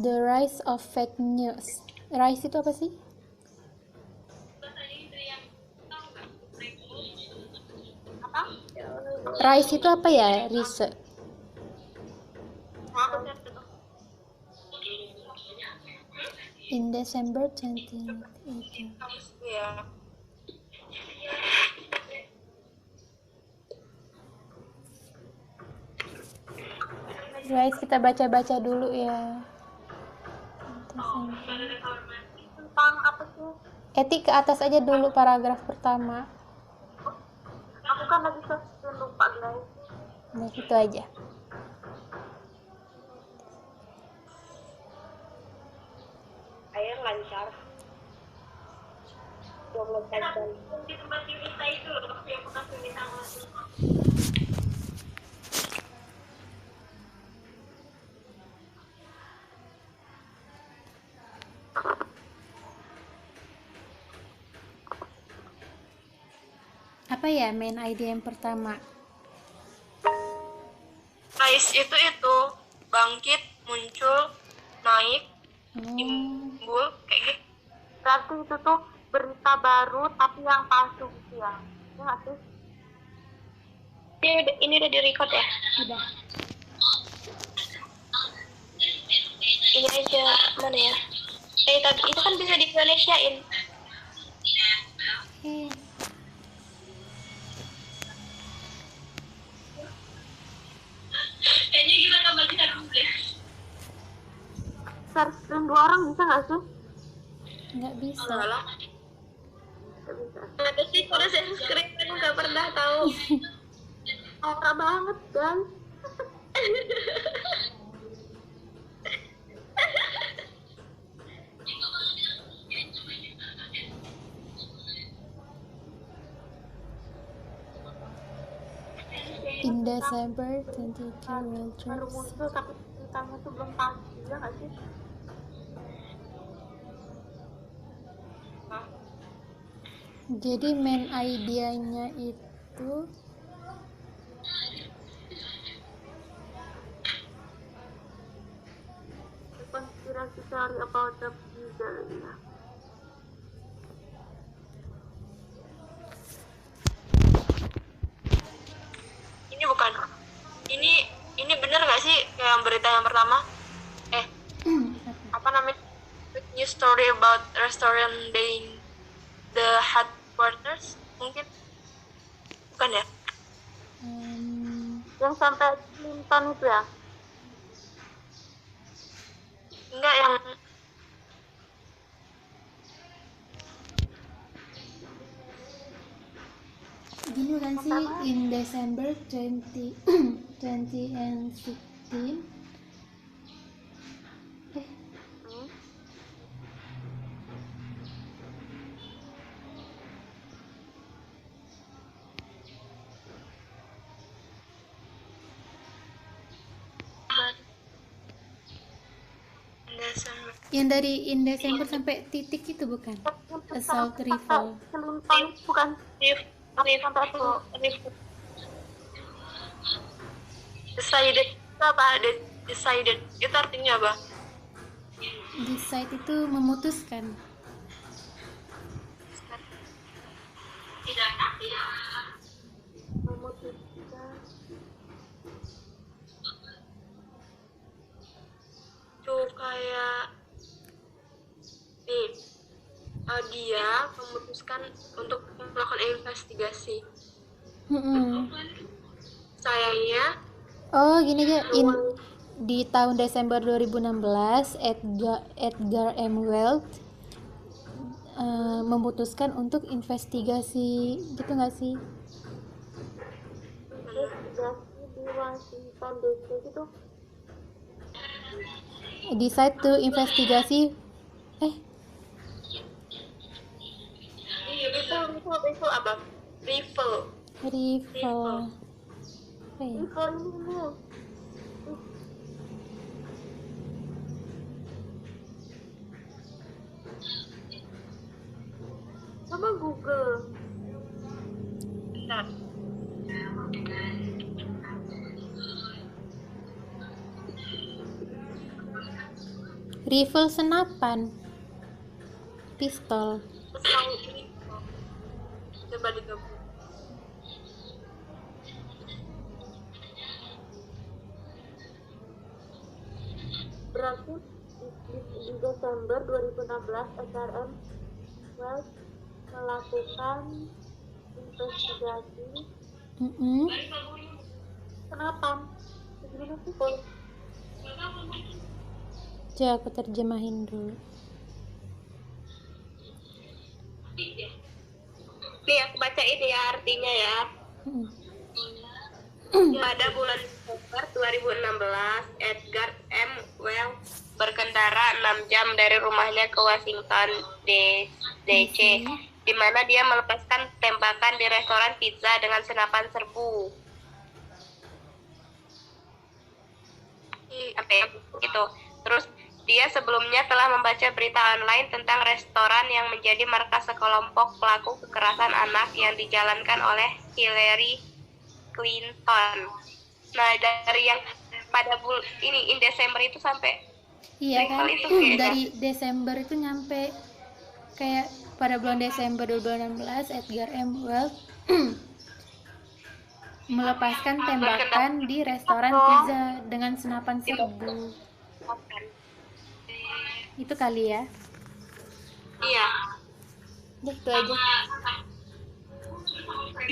The rise of fake news. Rise itu apa sih? Rise itu apa ya? Rise. In December 2018. Iya. Guys, kita baca-baca dulu ya. Tentang apa sih? Etik ke atas aja dulu paragraf pertama. Aku kan lagi lupa guys. Nah, itu aja. Air lancar. 24 jam. Di tempat kita itu loh, yang bekas minta masuk. Apa ya main ID yang pertama? Rise itu bangkit, muncul, naik, timbul, kayak gitu. Berarti itu tuh berita baru tapi yang palsu gitu ya? Iya nggak sih? Ini udah di-record ya? Udah. Ini aja, mana ya? Tadi itu kan bisa di Indonesiain. Kayaknya kita tambah bisa nulis. Share screen 2 orang bisa nggak sih? Nggak bisa. Nggak bisa. Ada sih kalau share screen kan nggak pernah tahu. Norak banget guys. In December 22 World Baru Trade. muncul tapi ceritanya tuh belum pasti ya nggak sih? Jadi main idenya itu Konspirasi teori about the future ya. Ini bukan. Ini bener nggak sih yang berita yang pertama? Apa namanya? News story about restaurant being the headquarters mungkin? Bukan ya? Yang sampai Clinton itu ya? Enggak, yang gini kan sih, in December 20 and 16. Yang dari in December sampai titik itu bukan? Assault rifle. Clinton bukan decided apa? Decided itu artinya apa? Decide itu memutuskan. Memutuskan. Tuh kayak dia memutuskan untuk melakukan investigasi. Sayangnya Gini aja, di tahun Desember 2016 Edgar M. Weld memutuskan untuk investigasi, gitu nggak sih? Investigasi di Washington DC gitu. Decide to investigasi. Rifle apa? Rifle. Rifle. Rifle ini. Coba Google. Bentar. Rifle senapan. Pistol. Terus yang ini coba digabung. Berarti di Desember 2016 SRM Wells melakukan investigasi senapan. Gimana sih? Coba aku terjemahin dulu. Nih aku bacain ya artinya ya. Pada bulan Desember 2016, Edgar M. Wells berkendara 6 jam dari rumahnya ke Washington DC, di mana dia melepaskan tembakan di restoran pizza dengan senapan serbu. Sampai itu. Terus dia sebelumnya telah membaca berita online tentang restoran yang menjadi markas sekelompok pelaku kekerasan anak yang dijalankan oleh Hillary Clinton. Nah, dari yang pada in Desember itu sampai kan itu dari Desember itu nyampe kayak pada bulan Desember 2016 Edgar M. Wells melepaskan tembakan di restoran pizza dengan senapan serbu. Itu kali ya? Iya. Itu aja.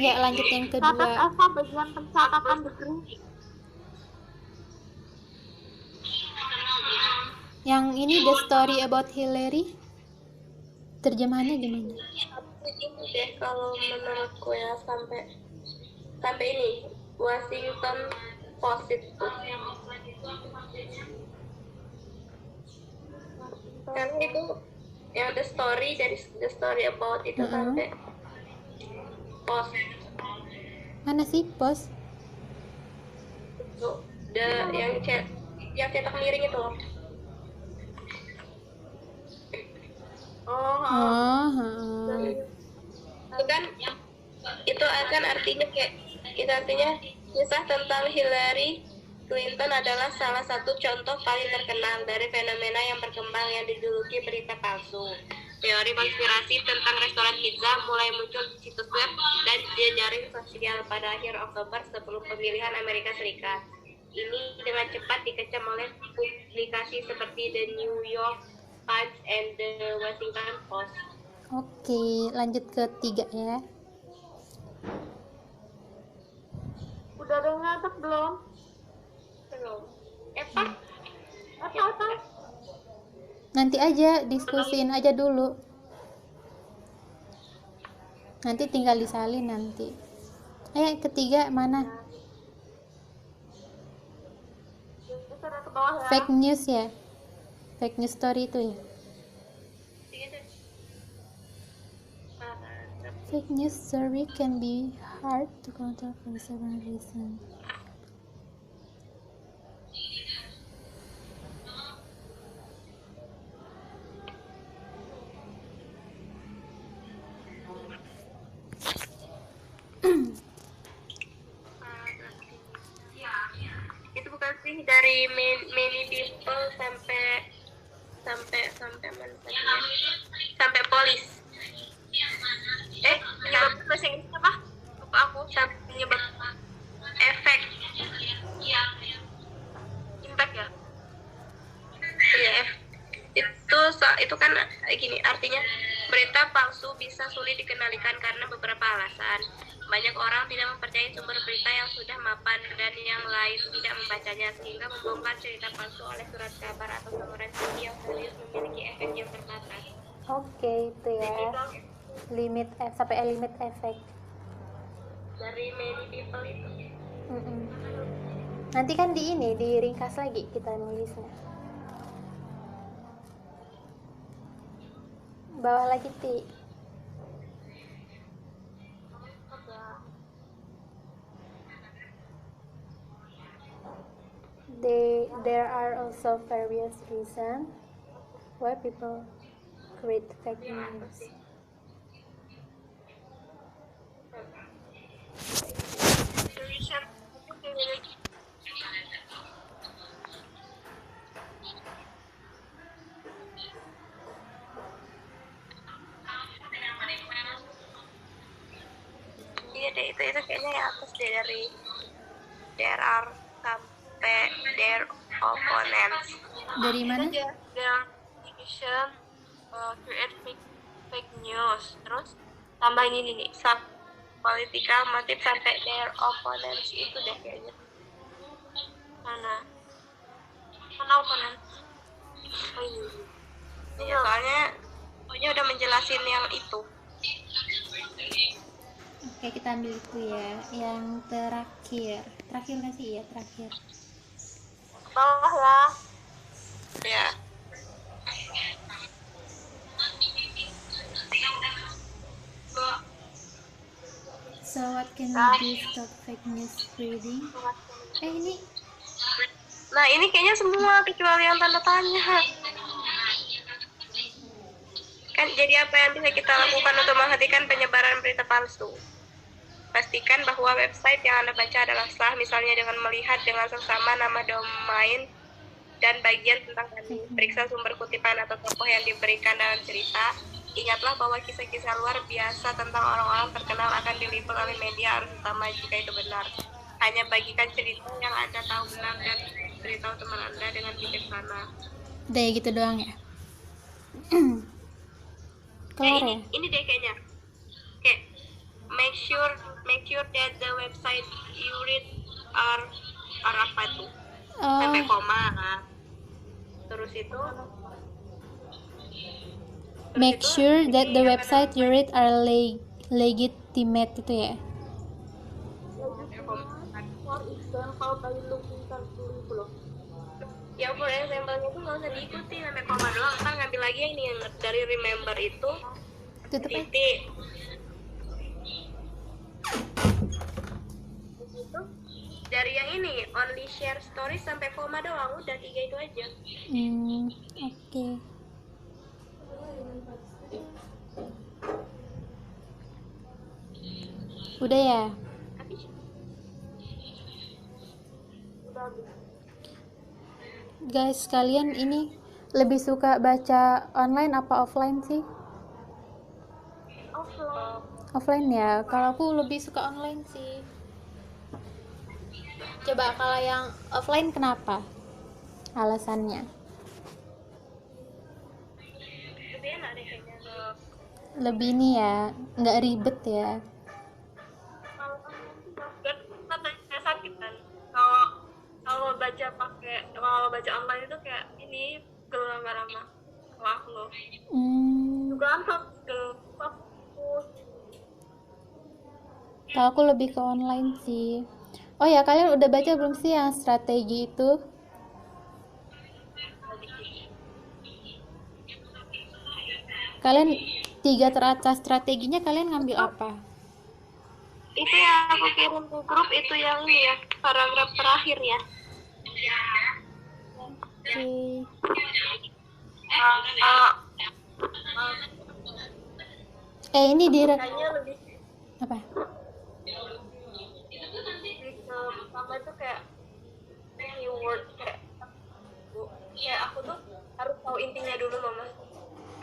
Ya, lanjut yang kedua. Bagian pencatatan degree. Yang ini The Story About Hillary. Terjemahannya gimana? Ini deh kalau menurutku ya sampai ini Washington Post itu. Karena itu yang The Story About itu sampai Post. Mana sih Post? Itu yang cetak miring itu loh. Itu kan itu akan artinya kayak itu artinya kisah tentang Hillary Clinton adalah salah satu contoh paling terkenal dari fenomena yang berkembang yang dijuluki berita palsu. Teori konspirasi tentang restoran pizza mulai muncul di situs web dan jejaring sosial pada akhir Oktober sebelum pemilihan Amerika Serikat. Ini dengan cepat dikecam oleh publikasi seperti The New York Times and The Washington Post. Oke, lanjut ke 3 ya. Udah ada yang nyatet belum? Belum. Apa? Nanti aja diskusiin aja dulu. Nanti tinggal disalin nanti. Ketiga mana? Fake news ya? Fake news story itu ya? Fake news story can be hard to counter for several reasons. Itu bukan sih dari many people sampai mana saja? Sampai polis. Penyebab bahasa Inggris apa? Lupa aku. Sampai penyebab efek. Impact ya? Iya, itu kan gini, artinya berita palsu bisa sulit dikendalikan karena beberapa alasan. Banyak orang tidak mempercayai sumber berita yang sudah mapan dan yang lain tidak membacanya, sehingga membongkar cerita palsu oleh surat kabar atau saluran TV yang serius memiliki efek yang terbatas. Oke, itu ya. Limit efek Dari many people itu. Nanti kan diringkas lagi kita nulisnya. Bawah lagi Ti. There are also various reasons why people create fake news. Iya deh, itu kayaknya yang atas deh, dari there are sampai their opponents. Dari mana? Aja their division, create fake news, terus tambahin ini nih, some political motive sampai their opponents, itu deh kayaknya. Mana opponents? Oh ini. Iya, soalnya udah menjelasin yang itu. Oke, kita ambil itu ya. Yang terakhir nggak sih? Iya, terakhir. Bawah lah. Ya. So what can we do to stop fake news spreading? Ini. Nah, ini kayaknya semua kecuali yang tanda tanya. Kan jadi apa yang bisa kita lakukan untuk menghentikan penyebaran berita palsu? Pastikan bahwa website yang Anda baca adalah sah, misalnya dengan melihat dengan seksama nama domain dan bagian tentang kami. Periksa sumber kutipan atau tokoh yang diberikan dalam cerita. Ingatlah bahwa kisah-kisah luar biasa tentang orang-orang terkenal akan diliput oleh media harus utama jika itu benar. Hanya bagikan cerita yang Anda tahu benar dan beritahu teman Anda dengan bijaksana. Udah ya, gitu doang ya. Kelar ya? Ini deh kayaknya. Oke. Make sure that the website you read are apa tuh? Sampai koma. Terus itu make sure that the website you read are legitimate itu ya. Ya for example-nya tuh nggak usah diikuti sampai koma doang, kan ngambil lagi yang ini yang dari remember itu titik. Itu dari yang ini only share stories sampai koma doang, udah 3 itu aja. Oke. Udah ya? Guys, kalian ini lebih suka baca online apa offline sih? Offline ya. Kalau aku lebih suka online sih. Coba kalau yang offline kenapa? Alasannya? Lebih enak deh kayaknya. Lebih ini ya, nggak ribet ya. Sakit kan kalau baca online itu kayak ini lama-lama kalau aku loh juga Kalau aku lebih ke online sih. Oh ya, kalian udah baca belum sih yang strategi itu? Kalian 3 teratas strateginya kalian ngambil apa? Itu yang aku kirim ke grup itu yang ini ya, paragraf terakhir ya. Oke. Ini Kayaknya lebih apa? pertama itu kayak keyword kayak aku tuh harus tahu intinya dulu loh mas.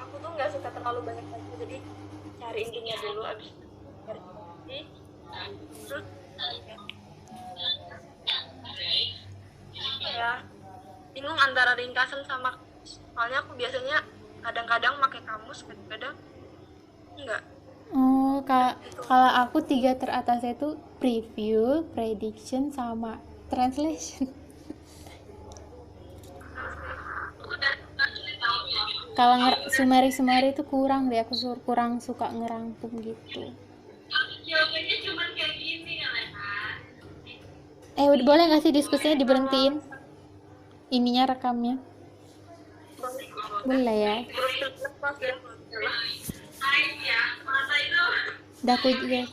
Aku tuh nggak suka terlalu banyak baca, jadi cari intinya dulu abis terus ya bingung antara ringkasan sama soalnya aku biasanya kadang-kadang pakai kamus, kadang-kadang enggak. Kalau aku 3 teratasnya itu preview, prediction, sama translation. Kalau sumari itu kurang deh, aku kurang suka ngerangkum gitu. Jawabannya cuma kayak gini ya Udah boleh nggak sih diskusinya diberhentiin? Ininya rekamnya? Boleh ya. Udah aku juga.